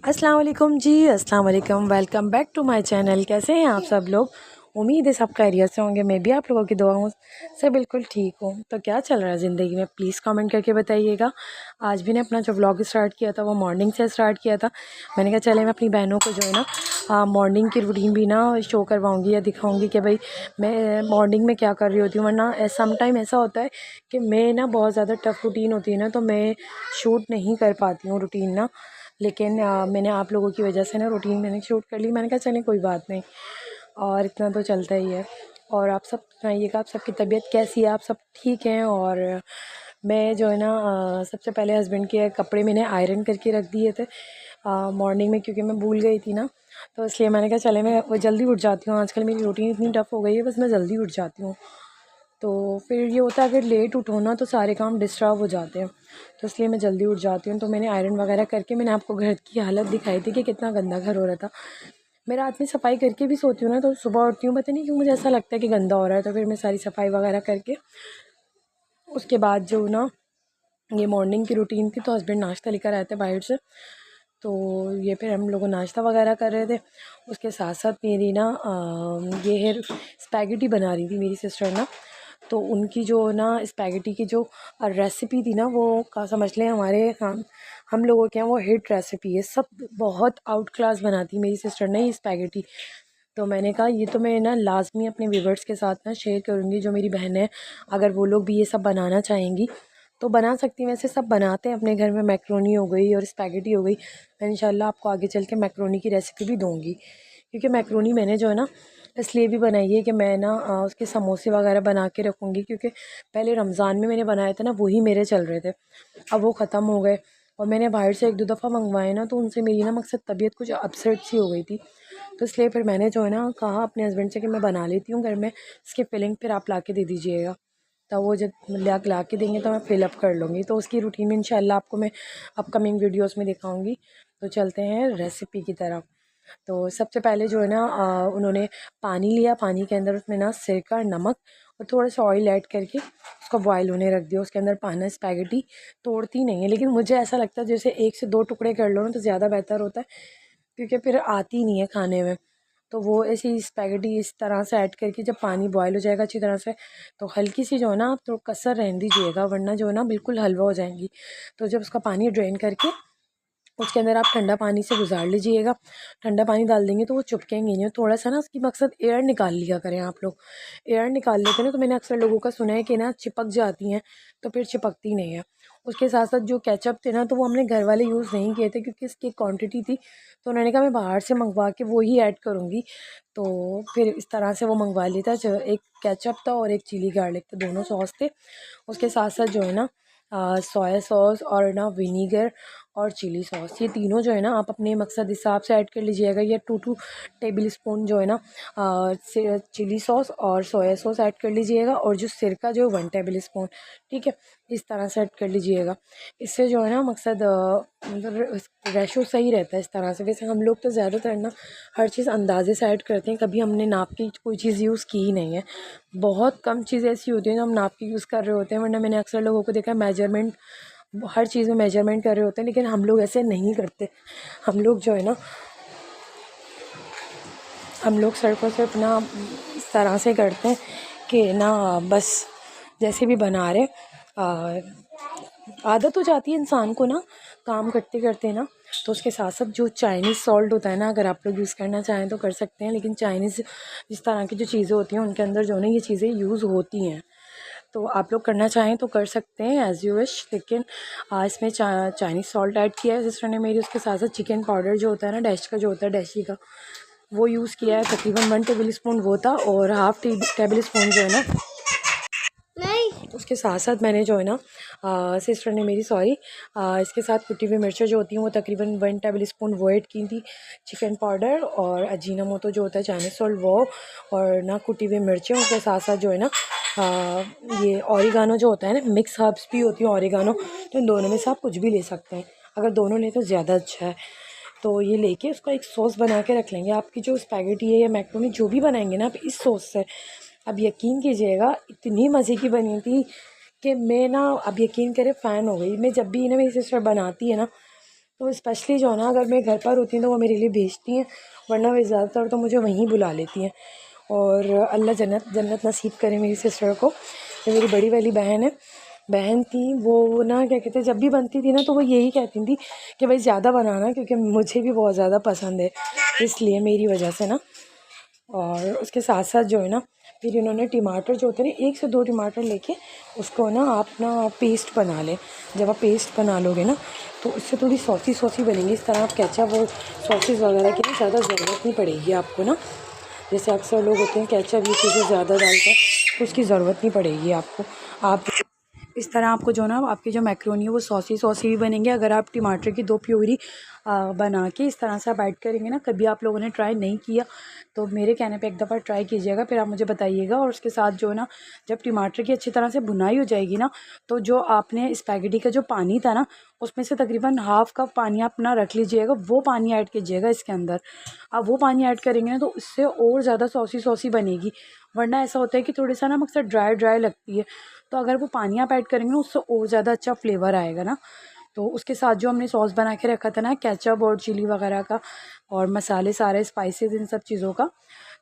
अस्सलाम वालेकुम जी। अस्सलाम वालेकुम। Welcome back to my channel. कैसे हैं आप सब लोग? उम्मीद है सब खैरियत से होंगे। मैं भी आप लोगों की दुआओं से बिल्कुल ठीक हूँ। तो क्या चल रहा है ज़िंदगी में, प्लीज़ कमेंट करके बताइएगा। आज भी ने अपना जो व्लॉग स्टार्ट किया था वो मॉर्निंग से स्टार्ट किया था। मैंने कहा चले मैं अपनी बहनों को जो है ना मॉर्निंग की रूटीन भी ना शो करवाऊँगी या दिखाऊँगी कि भाई मैं मॉर्निंग में क्या कर रही होती हूँ। वरना सम टाइम ऐसा होता है कि मैं ना बहुत ज़्यादा टफ़ रूटीन होती है ना, तो मैं शूट नहीं कर पाती हूँ रूटीन ना। लेकिन मैंने आप लोगों की वजह से ना रूटीन मैंने शूट कर ली। मैंने कहा चलें कोई बात नहीं, और इतना तो चलता ही है। और आप सब सुनाइएगा, आप सबकी तबीयत कैसी है? आप सब ठीक हैं? और मैं जो है ना सबसे पहले हस्बैंड के कपड़े मैंने आयरन करके रख दिए थे मॉर्निंग में, क्योंकि मैं भूल गई थी ना, तो इसलिए मैंने कहा चले मैं वो जल्दी उठ जाती हूँ। आजकल मेरी रूटीन इतनी टफ़ हो गई है, बस मैं जल्दी उठ जाती हूँ। तो फिर ये होता है अगर लेट उठो ना तो सारे काम डिस्टर्ब हो जाते हैं, तो इसलिए मैं जल्दी उठ जाती हूँ। तो मैंने आयरन वगैरह करके मैंने आपको घर की हालत दिखाई थी कि कितना गंदा घर हो रहा था। मैं रात में सफाई करके भी सोती हूँ ना, तो सुबह उठती हूँ, पता नहीं क्यों मुझे ऐसा लगता है कि गंदा हो रहा है। तो फिर मैं सारी सफाई वगैरह करके उसके बाद जो ना ये मॉर्निंग की रूटीन थी, तो हस्बैंड नाश्ता लेकर आए थे बाहर से, तो ये फिर हम लोग नाश्ता वगैरह कर रहे थे। उसके साथ साथ मेरी ना ये है स्पैगेटी बना रही थी मेरी सिस्टर ना। तो उनकी जो ना स्पैगेटी की जो रेसिपी थी ना, वो का समझ लें हमारे हम लोगों के यहाँ वो हिट रेसिपी है। सब बहुत आउट क्लास बनाती मेरी सिस्टर ने ये स्पैगेटी। तो मैंने कहा ये तो मैं ना लाजमी अपने व्यूवर्स के साथ ना शेयर करूँगी, जो मेरी बहन है, अगर वो लोग भी ये सब बनाना चाहेंगी तो बना सकती हैं। वैसे सब बनाते हैं अपने घर में, मैक्रोनी हो गई और स्पैगेटी हो गई। मैं इंशाल्लाह आपको आगे चल के मैक्रोनी की रेसिपी भी दूँगी, क्योंकि मैक्रोनी मैंने जो है ना इसलिए भी बनाई है कि मैं ना उसके समोसे वगैरह बना के रखूँगी, क्योंकि पहले रमज़ान में मैंने बनाए थे ना, वही मेरे चल रहे थे। अब वो ख़त्म हो गए और मैंने बाहर से 1-2 दफ़ा मंगवाए ना, तो उनसे मेरी ना मकसद तबीयत कुछ अपसेट सी हो गई थी। तो इसलिए फिर मैंने जो है ना कहा अपने हस्बैंड से कि मैं बना लेती हूँ घर में, इसकी फिलिंग फिर आप ला के दे दीजिएगा। तो वो जब ला के देंगे तो मैं फ़िल अप कर लूँगी। तो उसकी रूटीन में इंशाल्लाह आपको मैं अपकमिंग वीडियोस में दिखाऊँगी। तो चलते हैं रेसिपी की तरफ। तो सबसे पहले जो है ना उन्होंने पानी लिया, पानी के अंदर उसमें ना सिरका, नमक और थोड़ा सा ऑयल ऐड करके उसको बॉयल होने रख दिया। उसके अंदर पाना स्पैगेटी तोड़ती नहीं है, लेकिन मुझे ऐसा लगता है जैसे 1 से 2 टुकड़े कर लो ना तो ज़्यादा बेहतर होता है, क्योंकि फिर आती नहीं है खाने में। तो वो ऐसी स्पैगेटी इस तरह से ऐड करके जब पानी बॉयल हो जाएगा अच्छी तरह से, तो हल्की सी जो है ना आप तो कसर रहने दीजिएगा, वरना जो है ना बिल्कुल हलवा हो जाएंगी। तो जब उसका पानी ड्रेन करके उसके अंदर आप ठंडा पानी से गुजार लीजिएगा। ठंडा पानी डाल देंगे तो वो चिपकेंगे नहीं। थोड़ा सा ना उसकी मकसद एयर निकाल लिया करें आप लोग। एयर निकाल लेते हैं ना, तो मैंने अक्सर लोगों का सुना है कि ना चिपक जाती हैं, तो फिर चिपकती नहीं है। उसके साथ साथ जो केचप थे ना, तो वो हमने घर वाले यूज़ नहीं किए थे, क्योंकि इसकी क्वांटिटी थी, तो उन्होंने कहा मैं बाहर से मंगवा के वो ही ऐड करूँगी। तो फिर इस तरह से वो मंगवा लिया था। एक केचप था और एक चिली गार्लिक था, दोनों सॉस थे। उसके साथ साथ जो है ना सोया सॉस और ना विनीगर और चिली सॉस, ये तीनों जो है ना आप अपने मकसद हिसाब से ऐड कर लीजिएगा। ये 2 टेबल स्पून जो है ना चिली सॉस और सोया सॉस ऐड कर लीजिएगा, और जो सिरका जो 1 टेबल स्पून, ठीक है, इस तरह से ऐड कर लीजिएगा। इससे जो है ना मकसद मतलब रेशो सही रहता है इस तरह से। वैसे हम लोग तो ज़्यादातर ना हर चीज़ अंदाजे से ऐड करते हैं, कभी हमने नाप की कोई चीज़ यूज़ की ही नहीं है। बहुत कम चीज़ें ऐसी होती हैं जो हम नाप की यूज़ कर रहे होते हैं, वरना मैंने अक्सर लोगों को देखा है मेजरमेंट, हर चीज़ में मेजरमेंट कर रहे होते हैं, लेकिन हम लोग ऐसे नहीं करते। हम लोग जो है ना हम लोग सिर्फ़ और सिर्फ ना इस तरह से करते हैं कि ना बस जैसे भी बना रहे आदत हो जाती है इंसान को ना काम करते करते ना। तो उसके साथ साथ जो चाइनीज़ सॉल्ट होता है ना, अगर आप लोग यूज़ करना चाहें तो कर सकते हैं, लेकिन चाइनीज़ इस तरह की जो चीज़ें होती हैं उनके अंदर जो है ना ये चीज़ें यूज़ होती हैं। तो आप लोग करना चाहें तो कर सकते हैं एज़ यू विश, लेकिन इसमें चाइनीज़ सॉल्ट ऐड किया है सिस्टर ने मेरी। उसके साथ साथ चिकन पाउडर जो होता है ना डैश का, जो होता है डैशी का, वो यूज़ किया है। तकरीबन 1 टेबल स्पून वो था, और हाफ़ टेबल स्पून जो है ना नहीं, उसके साथ साथ मैंने जो है ना सिस्टर ने मेरी सॉरी इसके साथ कुटी हुई मिर्चें जो होती हैं वो तकरीबन 1 टेबल स्पून वो ऐड की थी। चिकन पाउडर और अजीनोमोटो जो होता है चाइनीज़ सॉल्ट वो, और ना कुटी हुई मिर्चें। उसके साथ साथ जो है ना ये ऑरिगानो जो होता है ना, मिक्स हर्ब्स भी होती हैं ऑरिगानो, तो इन दोनों में से आप कुछ भी ले सकते हैं। अगर दोनों लें तो ज़्यादा अच्छा है। तो ये लेके उसका एक सॉस बना के रख लेंगे। आपकी जो स्पैगेटी है या मैक्रोनी जो भी बनाएंगे ना आप इस सॉस से, अब यकीन कीजिएगा इतनी मज़े की बनी थी कि मैं ना अब यकीन करें फ़ैन हो गई। मैं जब भी ना मेरी सिस्टर बनाती है ना, तो स्पेशली जो है ना, अगर मैं घर पर होती हूँ तो वो मेरे लिए भेजती हैं, वरना वे ज़्यादातर तो मुझे वहीं बुला लेती हैं। और अल्लाह जन्नत जन्नत नसीब करे मेरी सिस्टर को। जो मेरी बड़ी वाली बहन थी वो ना, क्या कहते हैं, जब भी बनती थी ना तो वो यही कहती थी कि भाई ज़्यादा बनाना, क्योंकि मुझे भी बहुत ज़्यादा पसंद है, इसलिए मेरी वजह से ना। और उसके साथ साथ जो है ना, फिर इन्होंने टमाटर जो होते हैं ना, 1 से 2 टमाटर लेके उसको ना आप ना पेस्ट बना लें। जब आप पेस्ट बना लोगे ना तो उससे थोड़ी सॉसी सॉसी बनेगी। इस तरह आप केचप और सॉसेस वगैरह की ना ज़्यादा ज़रूरत नहीं पड़ेगी आपको ना। जैसे अक्सर लोग होते हैं केचप ये चीज़ें ज़्यादा डालते हैं, तो उसकी ज़रूरत नहीं पड़ेगी आपको। आप इस तरह आपको जो ना आपकी जो मैक्रोनी है वो सॉसी सॉसी भी बनेंगे। अगर आप टमाटर की 2 प्यूरी बना के इस तरह से आप ऐड करेंगे ना, कभी आप लोगों ने ट्राई नहीं किया तो मेरे कहने पे एक दफ़ा ट्राई कीजिएगा, फिर आप मुझे बताइएगा। और उसके साथ जो है ना, जब टमाटर की अच्छी तरह से भुनाई हो जाएगी ना, तो जो आपने स्पैगेटी का जो पानी था ना, उसमें से तकरीबन हाफ़ कप पानी आप ना रख लीजिएगा, वो पानी ऐड कीजिएगा इसके अंदर। आप वो पानी ऐड करेंगे ना तो उससे और ज़्यादा सॉसी सॉसी बनेगी। वरना ऐसा होता है कि थोड़ी सा ना मकसद ड्राई ड्राई लगती है, तो अगर वो पानी आप ऐड करेंगे ना उससे और ज़्यादा अच्छा फ्लेवर आएगा ना। तो उसके साथ जो हमने सॉस बना के रखा था ना, केचप और चिली वगैरह का और मसाले सारे स्पाइसेस इन सब चीज़ों का,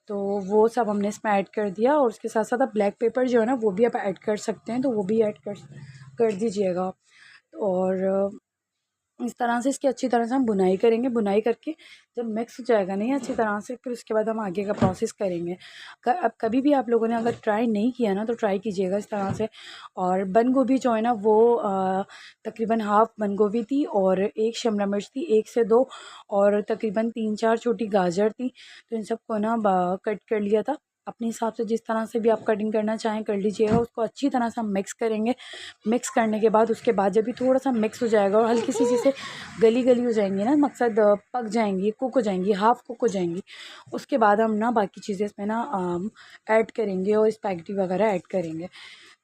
तो वो सब हमने इसमें ऐड कर दिया। और उसके साथ साथ आप ब्लैक पेपर जो है ना वो भी आप ऐड कर सकते हैं, तो वो भी ऐड कर दीजिएगा। और इस तरह से इसकी अच्छी तरह से हम बुनाई करेंगे। बुनाई करके जब मिक्स हो जाएगा नहीं अच्छी तरह से, फिर उसके बाद हम आगे का प्रोसेस करेंगे। अब कभी भी आप लोगों ने अगर ट्राई नहीं किया ना तो ट्राई कीजिएगा इस तरह से। और बंद गोभी जो है ना वो तकरीबन हाफ़ बंद गोभी थी और 1 शिमला मिर्च थी, 1 से 2, और तकरीबन 3-4 छोटी गाजर थी। तो इन सबको ना कट कर लिया था अपने हिसाब से, जिस तरह से भी आप कटिंग करना चाहें कर लीजिएगा। उसको अच्छी तरह से हम मिक्स करेंगे। मिक्स करने के बाद उसके बाद जब भी थोड़ा सा मिक्स हो जाएगा और हल्की सी चीज़ें गली गली हो जाएंगी ना, मकसद पक जाएंगी, कुक हो जाएंगी, हाफ़ कुक हो जाएंगी, उसके बाद हम ना बाकी चीज़ें इसमें ना ऐड करेंगे और स्पैगेटी वगैरह ऐड करेंगे।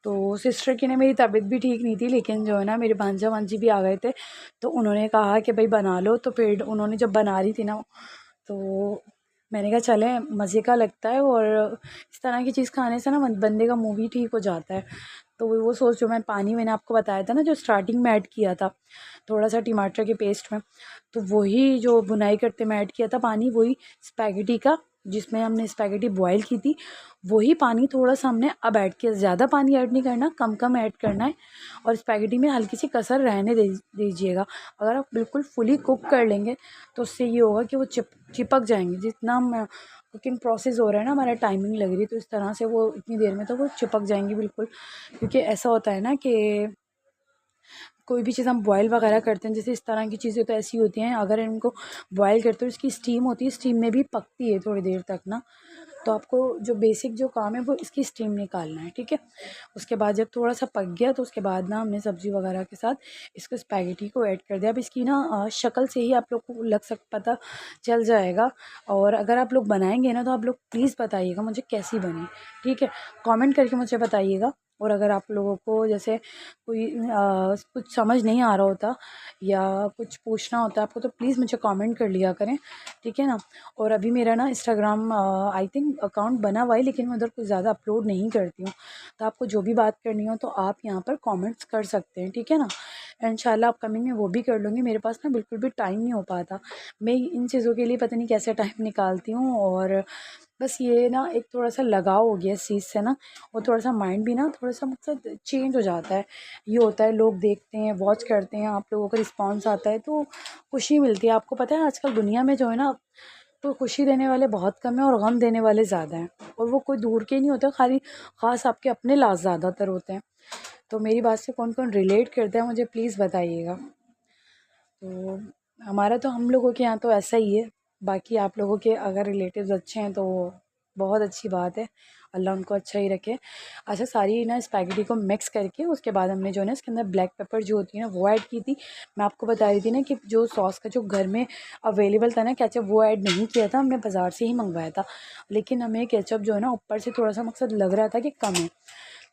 तो सिस्टर की ने मेरी तबीयत भी ठीक नहीं थी, लेकिन जो है ना मेरे भांजा भांजी भी आ गए थे, तो उन्होंने कहा कि भाई बना लो। तो फिर उन्होंने जब बना रही थी ना, तो मैंने कहा चलें, मज़े का लगता है और इस तरह की चीज़ खाने से ना बंदे का मुँह भी ठीक हो जाता है। तो वो सोच, जो मैं पानी मैंने आपको बताया था ना जो स्टार्टिंग में ऐड किया था थोड़ा सा टमाटर के पेस्ट में, तो वही जो बुनाई करते में ऐड किया था पानी, वही स्पैगेटी का जिसमें हमने स्पैगेटी बॉईल की थी, वही पानी थोड़ा सा हमने अब ऐड किया। ज़्यादा पानी ऐड नहीं करना, कम कम ऐड करना है। और स्पैगेटी में हल्की सी कसर रहने दीजिएगा। अगर आप बिल्कुल फुली कुक कर लेंगे तो उससे ये होगा कि वो चिपक जाएंगे। जितना हम कुकिंग प्रोसेस हो रहा है ना, हमारा टाइमिंग लग रही है, तो इस तरह से वो इतनी देर में तो वो चिपक जाएंगी बिल्कुल। क्योंकि ऐसा होता है ना कि कोई भी चीज़ हम बॉयल वगैरह करते हैं, जैसे इस तरह की चीज़ें तो ऐसी होती हैं, अगर इनको बॉयल करते हो इसकी स्टीम होती है, स्टीम में भी पकती है थोड़ी देर तक ना। तो आपको जो बेसिक जो काम है वो इसकी स्टीम निकालना है, ठीक है। उसके बाद जब थोड़ा सा पक गया तो उसके बाद ना हमने सब्ज़ी वगैरह के साथ इसको स्पैगेटी को ऐड कर दिया। अब इसकी ना शक्ल से ही आप लोग को पता चल जाएगा। और अगर आप लोग बनाएंगे ना तो आप लोग प्लीज़ बताइएगा मुझे कैसी बनी, ठीक है, कमेंट करके मुझे बताइएगा। और अगर आप लोगों को जैसे कोई कुछ समझ नहीं आ रहा होता या कुछ पूछना होता है आपको, तो प्लीज़ मुझे कमेंट कर लिया करें, ठीक है ना। और अभी मेरा ना इंस्टाग्राम आई थिंक अकाउंट बना हुआ है, लेकिन मैं उधर कुछ ज़्यादा अपलोड नहीं करती हूँ। तो आपको जो भी बात करनी हो तो आप यहाँ पर कमेंट्स कर सकते हैं, ठीक है ना। इंशाल्लाह अपकमिंग में वो भी कर लूँगी। मेरे पास ना बिल्कुल भी टाइम नहीं हो पाता, मैं इन चीज़ों के लिए पता नहीं कैसे टाइम निकालती हूँ। और बस ये ना एक थोड़ा सा लगाव हो गया इस चीज़ से ना, और थोड़ा सा माइंड भी ना थोड़ा सा मतलब चेंज हो जाता है। ये होता है, लोग देखते हैं, वॉच करते हैं, आप लोगों का रिस्पॉन्स आता है तो खुशी मिलती है। आपको पता है आजकल दुनिया में जो है ना, तो खुशी देने वाले बहुत कम हैं और गम देने वाले ज़्यादा हैं। और वो कोई दूर के नहीं होते, खाली ख़ास आपके अपने लाज ज़्यादातर होते हैं। तो मेरी बात से कौन कौन रिलेट करता है मुझे प्लीज़ बताइएगा। तो हमारा तो हम लोगों के यहाँ तो ऐसा ही है। बाकी आप लोगों के अगर रिलेटिव्स अच्छे हैं तो बहुत अच्छी बात है, अल्लाह उनको अच्छा ही रखे। अच्छा, सारी ना स्पैगेटी को मिक्स करके उसके बाद हमने जो है ना इसके अंदर ब्लैक पेपर जो होती है ना वो ऐड की थी। मैं आपको बता रही थी ना कि जो सॉस का जो घर में अवेलेबल था ना केचप, वो ऐड नहीं किया था, हमने बाज़ार से ही मंगवाया था। लेकिन हमें केचप जो है ना ऊपर से थोड़ा सा मकसद लग रहा था कि कम है,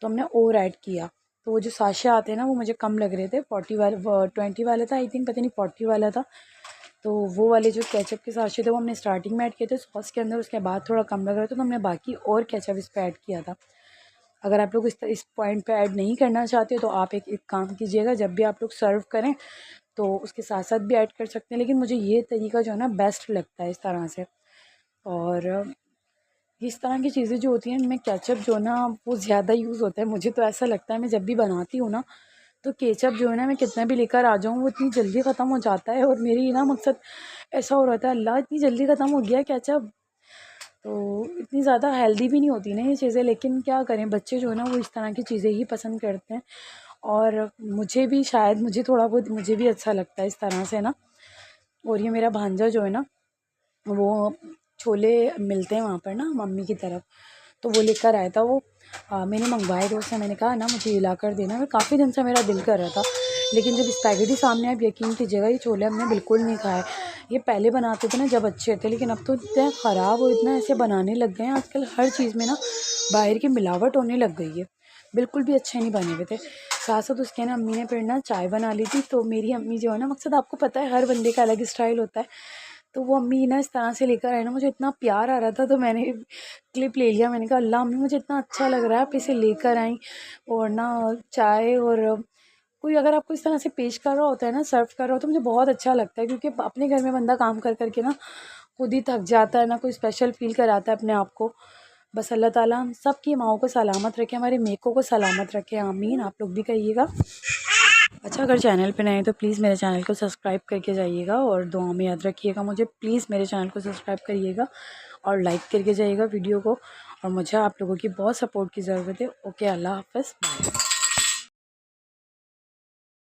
तो हमने और ऐड किया। तो वो जो साशे आते हैं ना वो मुझे कम लग रहे थे, 40 वाले 20 वाला था आई थिंक, पता नहीं 40 वाला था। तो वो वाले जो केचप के साशे थे वो हमने स्टार्टिंग में ऐड किए थे सॉस के अंदर, उसके बाद थोड़ा कम लग रहा था तो हमने बाकी और केचप इस पर ऐड किया था। अगर आप लोग इस पॉइंट पे ऐड नहीं करना चाहते तो आप एक काम कीजिएगा, जब भी आप लोग सर्व करें तो उसके साथ साथ भी ऐड कर सकते हैं, लेकिन मुझे ये तरीका जो है ना बेस्ट लगता है इस तरह से। और इस तरह की चीज़ें जो होती हैं इनमें केचप जो है ना वो ज़्यादा यूज़ होता है। मुझे तो ऐसा लगता है मैं जब भी बनाती हूँ ना तो केचप जो है ना मैं कितना भी लेकर आ जाऊँ वो इतनी जल्दी ख़त्म हो जाता है, और मेरी ना मकसद ऐसा हो रहा था, अल्लाह इतनी जल्दी ख़त्म हो गया केचप। तो इतनी ज़्यादा हेल्दी भी नहीं होती ना ये चीज़ें, लेकिन क्या करें, बच्चे जो है ना वो इस तरह की चीज़ें ही पसंद करते हैं। और मुझे भी शायद मुझे थोड़ा बहुत मुझे भी अच्छा लगता है इस तरह से ना। और ये मेरा भांजा जो है ना वो छोले मिलते हैं वहाँ पर ना मम्मी की तरफ, तो वो लेकर आया था। वो मैंने मंगवाए थे उससे, मैंने कहा ना मुझे ये ला कर देना, मैं काफ़ी दिन से मेरा दिल कर रहा था। लेकिन जब स्पैगेटी सामने आप यकीन कीजिएगा ये छोले हमने बिल्कुल नहीं खाए। ये पहले बनाते थे ना जब अच्छे थे, लेकिन अब तो इतने ख़राब और इतना ऐसे बनाने लग गए हैं आजकल, हर चीज़ में ना बाहर की मिलावट होने लग गई है, बिल्कुल भी अच्छे नहीं बने हुए थे। साथ साथ उसके ना अम्मी ने फिर ना चाय बना ली थी, तो मेरी अम्मी जो है ना, मकसद आपको पता है हर बंदे का अलग स्टाइल होता है, तो वो अम्मी ना इस तरह से लेकर आए ना, मुझे इतना प्यार आ रहा था तो मैंने क्लिप ले लिया। मैंने कहा अल्लाह अम्मी मुझे इतना अच्छा लग रहा है आप इसे लेकर आई, और ना चाय, और कोई अगर आपको इस तरह से पेश कर रहा होता है ना, सर्व कर रहा हो, तो मुझे बहुत अच्छा लगता है, क्योंकि अपने घर में बंदा काम कर कर के ना खुद ही थक जाता है, ना कोई स्पेशल फील कराता है अपने आप को। बस अल्लाह ताला हम सब की माओं को सलामत रखे, हमारे मेकों को सलामत रखे, आमीन। आप लोग भी कहिएगा। अच्छा, अगर चैनल पे नए हैं तो प्लीज़ मेरे चैनल को सब्सक्राइब करके जाइएगा, और दुआ में याद रखिएगा मुझे, प्लीज़ मेरे चैनल को सब्सक्राइब करिएगा और लाइक करके जाइएगा वीडियो को। और मुझे आप लोगों की बहुत सपोर्ट की ज़रूरत है। ओके, अल्लाह हाफ़िज़।